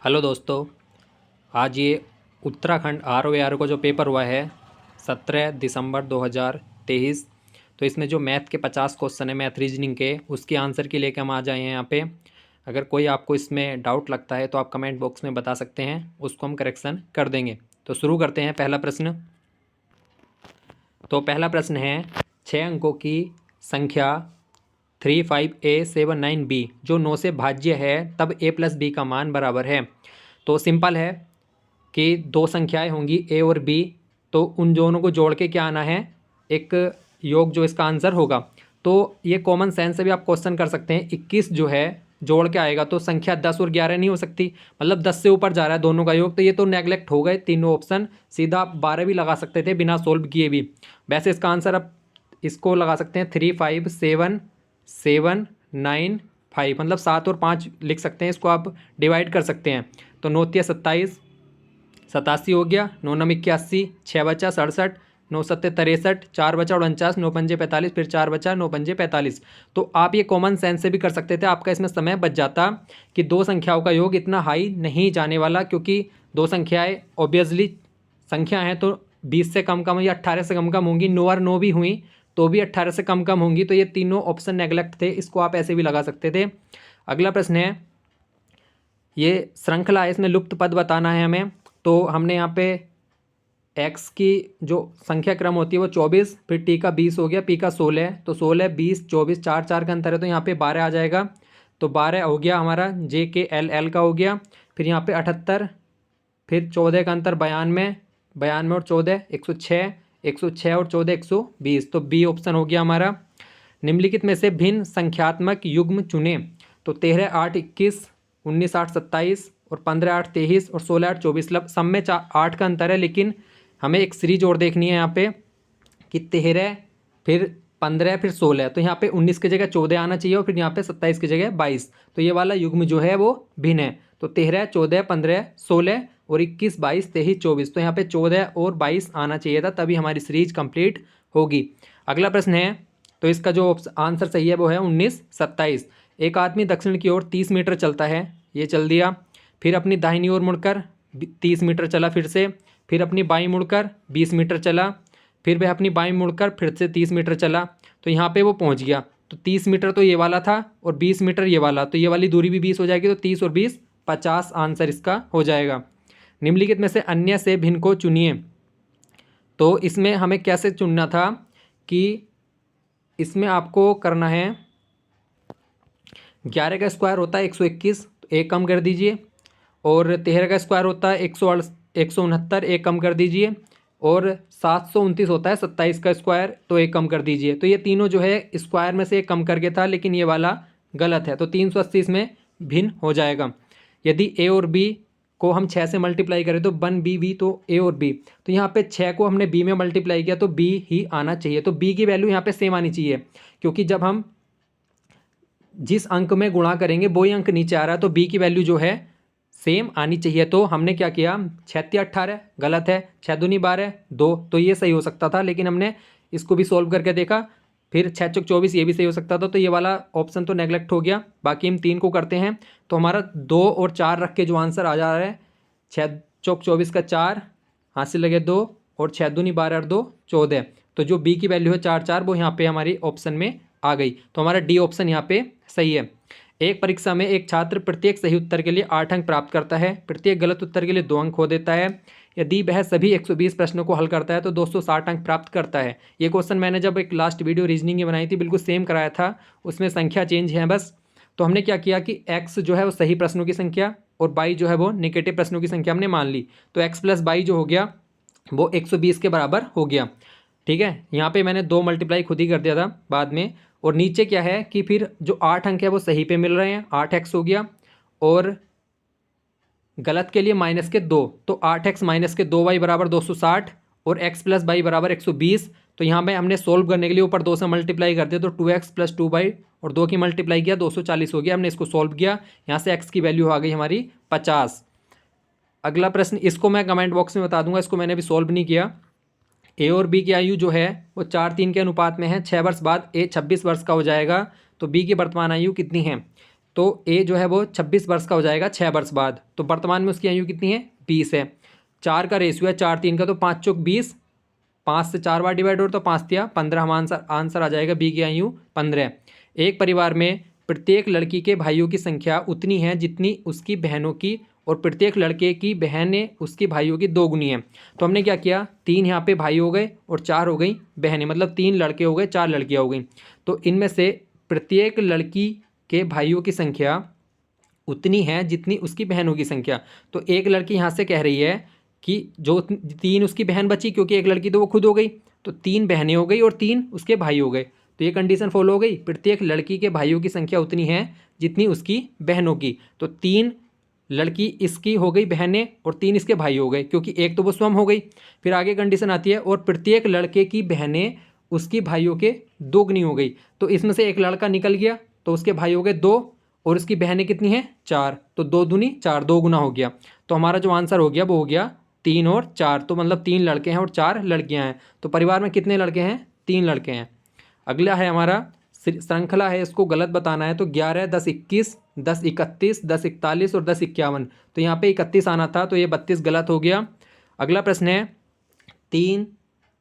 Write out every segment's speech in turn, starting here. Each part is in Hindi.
हेलो दोस्तों। आज ये उत्तराखंड आर का जो पेपर हुआ है 17 दिसंबर 2023। तो इसमें जो मैथ के 50 क्वेश्चन है मैथ रीजनिंग के, उसके आंसर के लेकर हम आ जाए हैं यहाँ पे। अगर कोई आपको इसमें डाउट लगता है तो आप कमेंट बॉक्स में बता सकते हैं, उसको हम करेक्शन कर देंगे। तो शुरू करते हैं। पहला प्रश्न। तो पहला प्रश्न है 6 अंकों की संख्या 35A79B जो 9 से भाज्य है तब a प्लस बी का मान बराबर है। तो सिंपल है कि दो संख्याएं होंगी a और b, तो उन दोनों को जोड़ के क्या आना है, एक योग जो इसका आंसर होगा। तो ये कॉमन सेंस से भी आप क्वेश्चन कर सकते हैं। 21 जो है जोड़ के आएगा तो संख्या 10 और 11 नहीं हो सकती, मतलब 10 से ऊपर जा रहा है दोनों का योग, तो ये तो नेगलेक्ट हो गए तीनों ऑप्शन। सीधा आप 12 भी लगा सकते थे बिना सोल्व किए भी। वैसे इसका आंसर अब इसको लगा सकते हैं 35779 मतलब 7 और 5 लिख सकते हैं। इसको आप डिवाइड कर सकते हैं। तो 9 27 87 हो गया, 9 9 81, 6 बचा 67, 9 7 63, 4 बचा 49, 9 पंजे 45, फिर 4 बचा 9 पंजे 45। तो आप ये कॉमन सेंस से भी कर सकते थे, आपका इसमें समय बच जाता कि दो संख्याओं का योग इतना हाई नहीं जाने वाला, क्योंकि दो संख्याएं ऑब्वियसली संख्या हैं तो 20 से कम कम या 18 से कम कम होंगी। 9 और 9 भी हुई तो भी 18 से कम कम होंगी। तो ये तीनों ऑप्शन नेगलेक्ट थे, इसको आप ऐसे भी लगा सकते थे। अगला प्रश्न है, ये श्रृंखला है, इसमें लुप्त पद बताना है हमें। तो हमने यहाँ पे x की जो संख्या क्रम होती है वो 24, फिर t का 20 हो गया, p का 16, तो 16 20 24 4 4 का अंतर है तो यहाँ पे 12 आ जाएगा। तो 12 हो गया हमारा j के l का हो गया। फिर यहाँ पे 78, फिर 14 का अंतर 92, 92 और 14 106, 106 और 14 120, तो बी ऑप्शन हो गया हमारा। निम्नलिखित में से भिन्न संख्यात्मक युग्म चुने। तो 13 8 21, 19 8 27 और 15 8 23 और 16 8 24, मतलब सब में 8 का अंतर है, लेकिन हमें एक सीरीज और देखनी है यहाँ पे कि 13 फिर 15 फिर 16, तो यहाँ पे 19 की जगह 14 आना चाहिए और फिर यहाँ पे 27 की जगह 22। तो ये वाला युग्म जो है वो भिन्न है। तो 13 14 15 16 और 21 22 23 24, तो यहाँ पे 14 और 22 आना चाहिए था, तभी हमारी सीरीज कंप्लीट होगी। अगला प्रश्न है, तो इसका जो आंसर सही है वो है 19 27। एक आदमी दक्षिण की ओर 30 मीटर चलता है, ये चल दिया। फिर अपनी दाहिनी ओर मुड़कर 30 मीटर चला फिर अपनी बाईं मुड़कर 20 मीटर चला, फिर वह अपनी बाईं मुड़कर फिर से 30 मीटर चला, तो यहाँ पे वो पहुँच गया। तो 30 मीटर तो ये वाला था और 20 मीटर ये वाला, तो ये वाली दूरी भी 20 हो जाएगी, तो 30 और 20 50 आंसर इसका हो जाएगा। निम्नलिखित में से अन्य से भिन्न को चुनिए। तो इसमें हमें कैसे चुनना था कि इसमें आपको करना है 11 का स्क्वायर होता है 121, तो एक कम कर दीजिए, और 13 का स्क्वायर होता है 169, एक कम कर दीजिए, और 729 होता है 27 का स्क्वायर, तो एक कम कर दीजिए। तो ये तीनों जो है स्क्वायर में से एक कम करके था, लेकिन ये वाला गलत है, तो 380 इसमें भिन्न हो जाएगा। यदि ए और बी को हम 6 से मल्टीप्लाई करें तो 1 तो ए और बी, तो यहाँ पे 6 को हमने बी में मल्टीप्लाई किया तो बी ही आना चाहिए। तो बी की वैल्यू यहाँ पे सेम आनी चाहिए, क्योंकि जब हम जिस अंक में गुणा करेंगे वही अंक नीचे आ रहा है, तो बी की वैल्यू जो है सेम आनी चाहिए। तो हमने क्या किया, 6 18 गलत है, 6 दूनी 12 2, तो ये सही हो सकता था, लेकिन हमने इसको भी सॉल्व करके देखा, फिर 6 चौक 24 ये भी सही हो सकता था, तो ये वाला ऑप्शन तो नेगलेक्ट हो गया। बाकी हम 3 को करते हैं, तो हमारा 2 और 4 रख के जो आंसर आ जा रहा है 6 चौक 24 का 4, हाथ से लगे 2, और 6 दूनी 12 और 2 14, तो जो बी की वैल्यू है 4 4 वो यहाँ पे हमारी ऑप्शन में आ गई। तो हमारा डी ऑप्शन यहाँ पे सही है। एक परीक्षा में एक छात्र प्रत्येक सही उत्तर के लिए 8 अंक प्राप्त करता है, प्रत्येक गलत उत्तर के लिए 2 अंक खो देता है। यदि वह सभी 120 प्रश्नों को हल करता है तो 260 अंक प्राप्त करता है। ये क्वेश्चन मैंने जब एक लास्ट वीडियो रीजनिंग की बनाई थी बिल्कुल सेम कराया था, उसमें संख्या चेंज है बस। तो हमने क्या किया कि x जो है वो सही प्रश्नों की संख्या और y जो है वो नेगेटिव प्रश्नों की संख्या हमने मान ली, तो x + y जो हो गया वो 120 के बराबर हो गया। ठीक है, यहाँ पे मैंने 2 मल्टीप्लाई खुद ही कर दिया था बाद में। और नीचे क्या है कि फिर जो 8 अंक है वो सही पे मिल रहे हैं, 8x हो गया, और गलत के लिए -2, तो 8x - 2y बराबर 260, और x + y बराबर 120। तो यहाँ पे हमने सोल्व करने के लिए ऊपर 2 से मल्टीप्लाई कर दिया, तो 2x + 2y और 2 की मल्टीप्लाई किया 240 हो गया। हमने इसको सोल्व किया, यहाँ से x की वैल्यू आ गई हमारी 50। अगला प्रश्न, इसको मैं कमेंट बॉक्स में बता दूंगा, इसको मैंने अभी सोल्व नहीं किया। ए और बी की आयु जो है वो 4:3 के अनुपात में है, 6 वर्ष बाद ए 26 वर्ष का हो जाएगा, तो बी की वर्तमान आयु कितनी है। तो ए जो है वो 26 वर्ष का हो जाएगा 6 वर्ष बाद। तो वर्तमान में उसकी आयु कितनी है? 20 है। 4 का रेशियो है 4 3 का, तो 5 चौक 20, 5 से 4 बार डिवाइड हो तो 5 तिया 15, हम आंसर आ जाएगा बी की आयु 15। एक परिवार में प्रत्येक लड़की के भाइयों की संख्या उतनी है जितनी उसकी बहनों की, और प्रत्येक लड़के की बहनें उसकी भाइयों की दोगुनी है। तो हमने क्या किया, 3 यहाँ पे भाई हो गए और 4 हो गई बहनें, मतलब 3 लड़के हो गए 4 लड़कियाँ हो गई। तो इनमें से प्रत्येक लड़की के भाइयों की संख्या उतनी है जितनी उसकी बहनों की संख्या। तो एक लड़की यहाँ से कह रही है कि जो 3 उसकी बहन बची, क्योंकि एक लड़की तो वो खुद हो गई, तो 3 बहनें हो गई और 3 उसके भाई हो गए। तो ये कंडीशन फॉलो हो गई, प्रत्येक लड़की के भाइयों की संख्या उतनी है जितनी उसकी बहनों की। तो 3 लड़की इसकी हो गई बहनें और 3 इसके भाई हो गए, क्योंकि एक तो वो स्वयं हो गई। फिर आगे कंडीशन आती है, और प्रत्येक लड़के की बहनें उसकी भाइयों के दोगुनी हो गई। तो इसमें से एक लड़का निकल गया, तो उसके भाई हो गए 2 और उसकी बहनें कितनी हैं? 4। तो 2 दूनी 4, 2 गुना हो गया। तो हमारा जो आंसर हो गया वो हो गया 3 और 4। तो मतलब 3 लड़के हैं और 4 लड़कियां हैं। तो परिवार में कितने लड़के हैं? 3 लड़के हैं। अगला है हमारा श्रृंखला है, इसको गलत बताना है। तो 11, 10, 21, 10, 31, 10, 41 और 10, 51। तो यहाँ पे 31 आना था, तो ये 32 गलत हो गया। अगला प्रश्न है 3,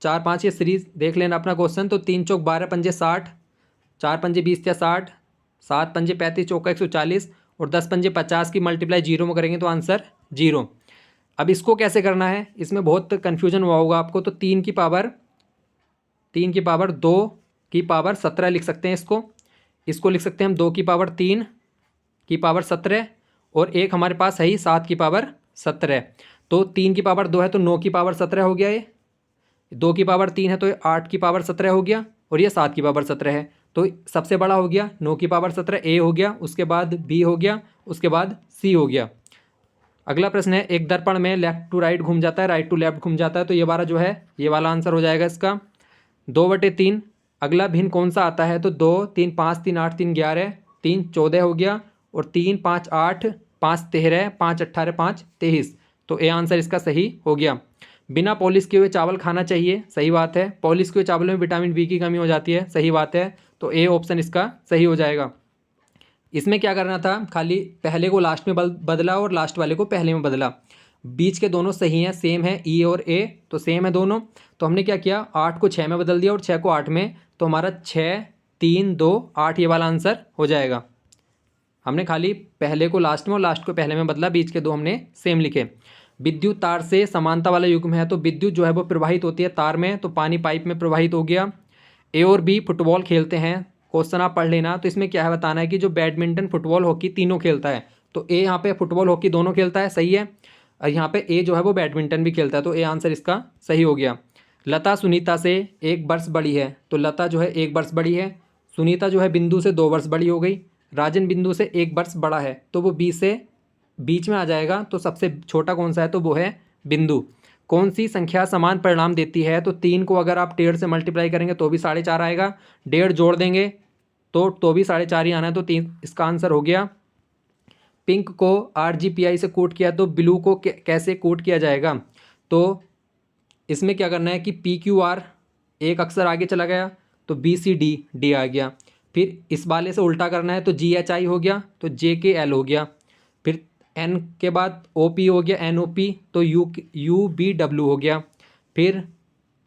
4, 5, ये सीरीज देख लेना अपना क्वेश्चन। तो 3 चौक 12 पंजे 60, 4 पंजे 20 या 60, 7 पंजे 35, चौका 140 और 10 पंजे 50 की मल्टीप्लाई 0 में करेंगे तो आंसर 0। अब इसको कैसे करना है, इसमें बहुत कन्फ्यूजन हुआ होगा आपको। तो 3 की पावर 2 की पावर 17 लिख सकते हैं इसको लिख सकते हैं हम 2 की पावर 3 की पावर 17, और एक हमारे पास है ही 7 की पावर 17। तो 3 की पावर 2 है तो 9 की पावर 17 हो गया, ये 2 की पावर 3 है तो 8 की पावर 17 हो गया, और ये 7 की पावर 17 है। तो सबसे बड़ा हो गया 9 की पावर 17, ए हो गया, उसके बाद बी हो गया, उसके बाद सी हो गया। अगला प्रश्न है, एक दर्पण में लेफ्ट टू राइट घूम जाता है, राइट टू लेफ्ट घूम जाता है। तो ये वाला जो है ये वाला आंसर हो जाएगा इसका 2/3। अगला भिन्न कौन सा आता है? तो 2, 3, 5, 3, 8, 3, 11, 3, 14 हो गया, और 3, 5, 8, 5, 13, 5, 18, 5, 23। तो ए आंसर इसका सही हो गया। बिना पॉलिश किए हुए चावल खाना चाहिए, सही बात है। पॉलिश किए हुए चावल में विटामिन बी की कमी हो जाती है, सही बात है। तो ए ऑप्शन इसका सही हो जाएगा। इसमें क्या करना था, खाली पहले को लास्ट में बदला और लास्ट वाले को पहले में बदला। बीच के दोनों सही हैं, सेम है, ई और ए तो सेम है दोनों। तो हमने क्या किया, 8 को 6 में बदल दिया और 6 को 8 में। तो हमारा 6, 3, 2, 8 ये वाला आंसर हो जाएगा। हमने खाली पहले को लास्ट में और लास्ट को पहले में बदला, बीच के दो हमने सेम लिखे। विद्युत तार से समानता वाला युग्म है, तो विद्युत जो है वो प्रवाहित होती है तार में, तो पानी पाइप में प्रवाहित हो गया। ए और बी फुटबॉल खेलते हैं, क्वेश्चन आप पढ़ लेना। तो इसमें क्या है बताना है कि जो बैडमिंटन फुटबॉल हॉकी तीनों खेलता है, तो ए यहाँ पे फुटबॉल हॉकी दोनों खेलता है, सही है। और यहाँ पे ए जो है वो बैडमिंटन भी खेलता है, तो ए आंसर इसका सही हो गया। लता सुनीता से 1 वर्ष बड़ी है, तो लता जो है 1 वर्ष बड़ी है। सुनीता जो है बिंदु से 2 वर्ष बड़ी हो गई। राजन बिंदु से 1 वर्ष बड़ा है, तो वो बी से बीच में आ जाएगा। तो सबसे छोटा कौन सा है, तो वो है बिंदु। कौन सी संख्या समान परिणाम देती है? तो 3 को अगर आप 1.5 से मल्टीप्लाई करेंगे तो भी 4.5 आएगा, 1.5 जोड़ देंगे तो भी 4.5 ही आना है। तो 3 इसका आंसर हो गया। पिंक को RGPI से कोट किया, तो ब्लू को कैसे कोट किया जाएगा? तो इसमें क्या करना है कि PQR एक अक्षर आगे चला गया, तो BCD D आ गया। फिर इस वाले से उल्टा करना है, तो GHI हो गया, तो JKL हो गया। फिर N के बाद OP हो गया, NOP, तो UBW हो गया। फिर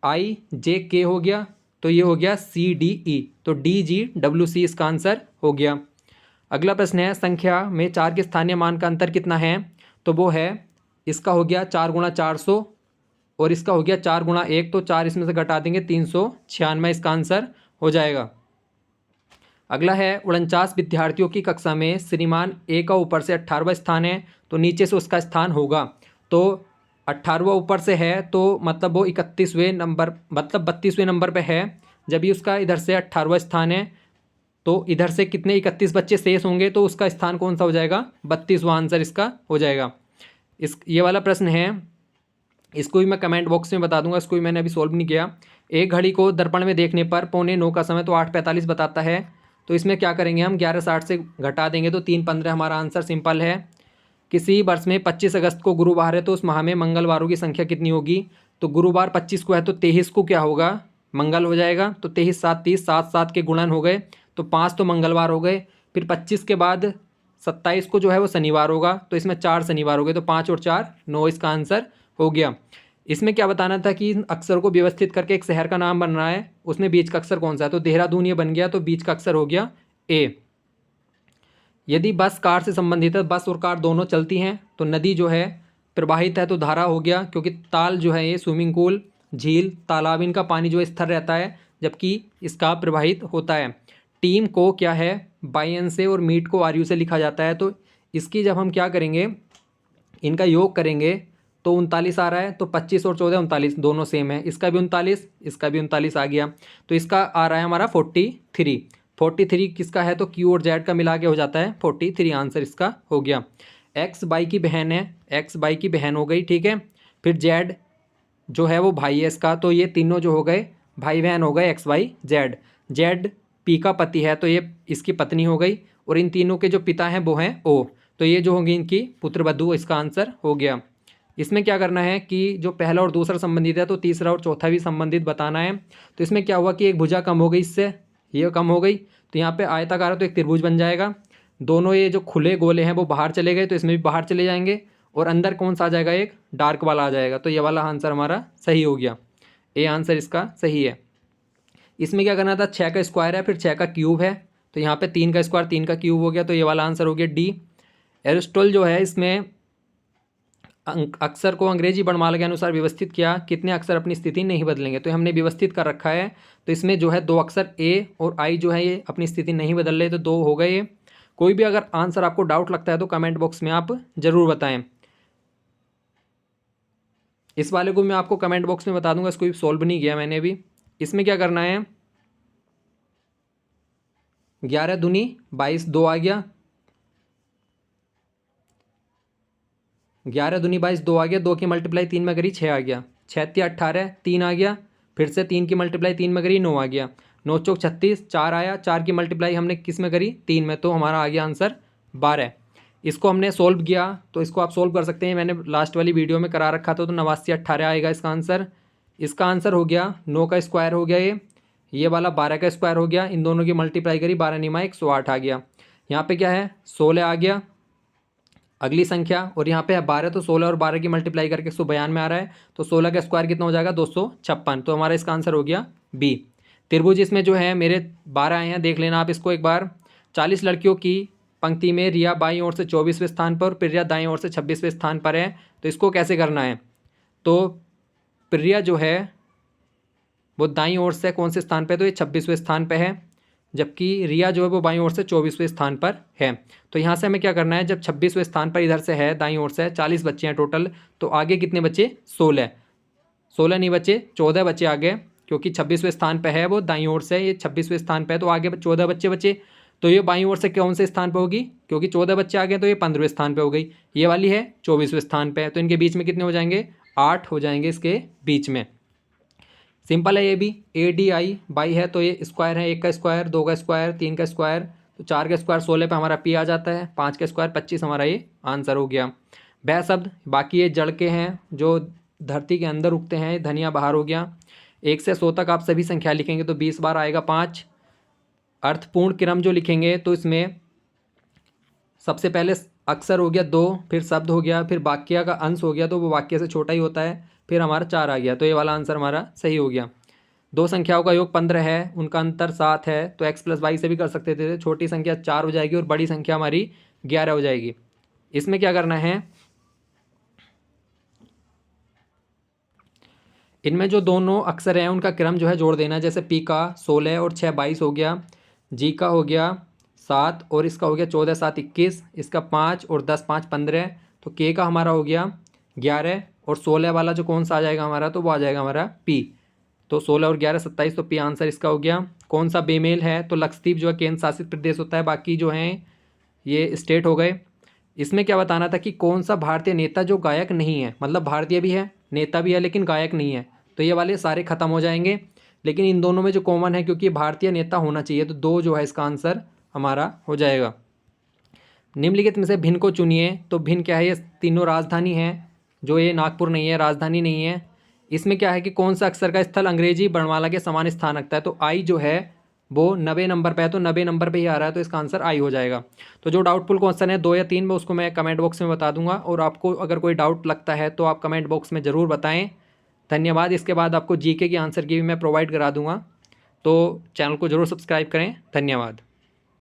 IJK हो गया, तो ये हो गया CDE, तो DGWC इसका आंसर हो गया। अगला प्रश्न है, संख्या में 4 के स्थानीय मान का अंतर कितना है? तो वो है, इसका हो गया 4 × 400 और इसका हो गया 4 × 1, तो 4 इसमें से घटा देंगे 396 इसका आंसर हो जाएगा। अगला है, 49 विद्यार्थियों की कक्षा में श्रीमान ए का ऊपर से 18वां स्थान है, तो नीचे से उसका स्थान होगा। तो 18वां ऊपर से है, तो मतलब वो 31वें नंबर, मतलब 32वें नंबर पे है। जब भी उसका इधर से 18वां स्थान है, तो इधर से कितने 31 बच्चे शेष होंगे, तो उसका स्थान कौन सा हो जाएगा? 32वां आंसर इसका हो जाएगा। ये वाला प्रश्न है, इसको भी मैं कमेंट बॉक्स में बता दूंगा, इसको भी मैंने अभी सॉल्व नहीं किया। एक घड़ी को दर्पण में देखने पर 8:45 का समय तो 8:45 बताता है। तो इसमें क्या करेंगे हम, 11:60 से घटा देंगे तो 3:15 हमारा आंसर। सिंपल है। किसी वर्ष में 25 अगस्त को गुरुवार है, तो उस माह में मंगलवारों की संख्या कितनी होगी? तो गुरुवार 25 को है, तो 23 को क्या होगा? मंगल हो जाएगा। तो 23, 7, 30, 7, 7 के गुणन हो गए, तो 5 तो मंगलवार हो गए। फिर 25 के बाद 27 को जो है वो शनिवार होगा, तो इसमें 4 शनिवार हो गए, तो 5 और 4 9 इसका आंसर हो गया। इसमें क्या बताना था कि इन अक्षर को व्यवस्थित करके एक शहर का नाम बन रहा है, उसमें बीच का अक्षर कौन सा है, तो देहरादून ये बन गया, तो बीच का अक्षर हो गया ए। यदि बस कार से संबंधित है, बस और कार दोनों चलती हैं, तो नदी जो है प्रवाहित है, तो धारा हो गया, क्योंकि ताल जो है ये स्विमिंग पूल, झील, तालाब, इनका पानी जो है स्थिर रहता है, जबकि इसका प्रवाहित होता है। टीम को क्या है बाई एन से और मीट को आर यू से लिखा जाता है, तो इसकी जब हम क्या करेंगे, इनका योग करेंगे तो 39 आ रहा है, तो 25 और 14 39 दोनों सेम है, इसका भी 39, इसका भी 39 आ गया, तो इसका आ रहा है हमारा 43। 43 किसका है, तो क्यू और जेड का मिला के हो जाता है 43, आंसर इसका हो गया। एक्स बाई की बहन है, एक्स बाई की बहन हो गई, ठीक है। फिर जेड जो है वो भाई है इसका, तो ये तीनों जो हो गए भाई बहन हो गए X Y Z. Z P का पति है, तो ये इसकी पत्नी हो गई, और इन तीनों के जो पिता हैं वो हैं ओ, तो ये जो होंगी इनकी पुत्रवधू, इसका आंसर हो गया। इसमें क्या करना है कि जो पहला और दूसरा संबंधित है, तो तीसरा और चौथा भी संबंधित बताना है। तो इसमें क्या हुआ कि एक भुजा कम हो गई, इससे ये कम हो गई, तो यहाँ पे आयताकार है तो एक त्रिभुज बन जाएगा। दोनों ये जो खुले गोले हैं वो बाहर चले गए, तो इसमें भी बाहर चले जाएंगे, और अंदर कौन सा आ जाएगा, एक डार्क वाला आ जाएगा, तो ये वाला आंसर हमारा सही हो गया, ए आंसर इसका सही है। इसमें क्या करना था, 6 का स्क्वायर है, फिर 6 का क्यूब है, तो यहाँ पे 3 का स्क्वायर 3 का क्यूब हो गया, तो ये वाला आंसर हो गया डी। एरिस्टोटल जो है इसमें अक्षर को अंग्रेजी वर्णमाला के अनुसार व्यवस्थित किया, कितने अक्षर अपनी स्थिति नहीं बदलेंगे, तो हमने व्यवस्थित कर रखा है, तो इसमें जो है 2 अक्षर ए और आई जो है ये अपनी स्थिति नहीं बदल रहे, तो 2 हो गए। कोई भी अगर आंसर आपको डाउट लगता है तो कमेंट बॉक्स में आप ज़रूर बताएं। इस वाले को मैं आपको कमेंट बॉक्स में बता दूंगा, इसको भी सॉल्व नहीं किया मैंने भी। इसमें क्या करना है, 11 दूनी 22 2 आ गया, 11 दूनी 22 2 आ गया, 2 की मल्टीप्लाई 3 में करी 6 आ गया, 6 तिया 18 3 आ गया, फिर से 3 की मल्टीप्लाई 3 में करी 9 आ गया, 9 चौक 36 4 आया, 4 की मल्टीप्लाई हमने किस में करी 3 में, तो हमारा आ गया आंसर 12। इसको हमने सोल्व किया, तो इसको आप सोल्व कर सकते हैं, मैंने लास्ट वाली वीडियो में करा रखा था, तो 89 18 आएगा इसका आंसर। इसका आंसर हो गया 9 का स्क्वायर हो गया, ये वाला 12 का स्क्वायर हो गया, इन दोनों की मल्टीप्लाई करी 12 निमा 108 आ गया। यहाँ पे क्या है 16 आ गया अगली संख्या, और यहाँ पे है 12, तो 16 और 12 की मल्टीप्लाई करके 192 में आ रहा है, तो 16 का स्क्वायर कितना हो जाएगा 256, तो हमारा इसका आंसर हो गया बी। त्रिभुज इसमें जो है मेरे 12 आए हैं, देख लेना आप इसको एक बार। 40 लड़कियों की पंक्ति में रिया बाईं ओर से 24वें स्थान पर, प्रिया दाईं ओर से 26वें स्थान पर है, तो इसको कैसे करना है, तो प्रिया जो है वो दाईं ओर से कौन से स्थान पे, तो ये 26वें स्थान पे है, जबकि रिया जो है वो बाईं ओर से 24वें स्थान पर है। तो यहाँ से हमें क्या करना है, जब 26वें स्थान पर इधर से है दाईं ओर से 40 बच्चे हैं टोटल, तो आगे कितने बच्चे 16 नहीं बचे 14 बच्चे आगे, क्योंकि 26वें स्थान पर है वो दाईं ओर से, ये 26वें स्थान पर है, तो आगे 14 बच्चे बचे, तो ये बाईं ओर से कौन से स्थान पर होगी, क्योंकि 14 बच्चे आ गए, तो ये 15वें स्थान पर हो गई, ये वाली है 24वें स्थान पर, तो इनके बीच में कितने हो जाएंगे 8 हो जाएंगे इसके बीच में। सिंपल है ये भी, ए डी आई बाई है, तो ये स्क्वायर है, 1 का स्क्वायर 2 का स्क्वायर 3 का स्क्वायर, तो 4 का स्क्वायर 16 पे हमारा पी आ जाता है, 5 का स्क्वायर 25 हमारा ये आंसर हो गया। वह शब्द बाकी ये जड़ के हैं जो धरती के अंदर उगते हैं, धनिया बाहर हो गया। 1 से 100 तक आप सभी संख्या लिखेंगे तो 20 बार आएगा 5। अर्थपूर्ण क्रम जो लिखेंगे तो इसमें सबसे पहले अक्षर हो गया 2, फिर शब्द हो गया, फिर वाक्य का अंश हो गया, तो वो वाक्य से छोटा ही होता है, फिर हमारा 4 आ गया, तो ये वाला आंसर हमारा सही हो गया। 2 संख्याओं का योग 15 है, उनका अंतर 7 है, तो x + y से भी कर सकते थे, छोटी संख्या 4 हो जाएगी और बड़ी संख्या हमारी 11 हो जाएगी। इसमें क्या करना है, इनमें जो दोनों अक्षर हैं उनका क्रम जो है जोड़ देना है, जैसे पी का 16 और 6 22 हो गया, जी का हो गया 7 और इसका हो गया 14 7 21, इसका 5 और 10 5 15, तो के का हमारा हो गया 11, और 16 वाला जो कौन सा आ जाएगा हमारा, तो वो आ जाएगा हमारा पी, तो 16 और 11 27, तो पी आंसर इसका हो गया। कौन सा बेमेल है, तो लक्षद्वीप जो है केंद्र शासित प्रदेश होता है, बाकी जो हैं ये स्टेट हो गए। इसमें क्या बताना था कि कौन सा भारतीय नेता जो गायक नहीं है, मतलब भारतीय भी है नेता भी है लेकिन गायक नहीं है, तो ये वाले सारे खत्म हो जाएंगे, लेकिन इन दोनों में जो कॉमन है क्योंकि भारतीय नेता होना चाहिए, तो 2 जो है इसका आंसर हमारा हो जाएगा। निम्नलिखित में से भिन्न को चुनिए, तो भिन्न क्या है, ये तीनों राजधानी है, जो ये नागपुर नहीं है, राजधानी नहीं है। इसमें क्या है कि कौन सा अक्षर का स्थल अंग्रेजी वर्णमाला के समान स्थान रखता है, तो आई जो है वो 90 नंबर पे है, तो 90 नंबर पे ही आ रहा है, तो इसका आंसर आई हो जाएगा। तो जो डाउटफुल क्वेश्चन है 2 या 3 में, उसको मैं कमेंट बॉक्स में बता दूंगा, और आपको अगर कोई डाउट लगता है तो आप कमेंट बॉक्स में ज़रूर बताएं। धन्यवाद। इसके बाद आपको जीके की आंसर की भी मैं प्रोवाइड करा दूंगा, तो चैनल को ज़रूर सब्सक्राइब करें। धन्यवाद।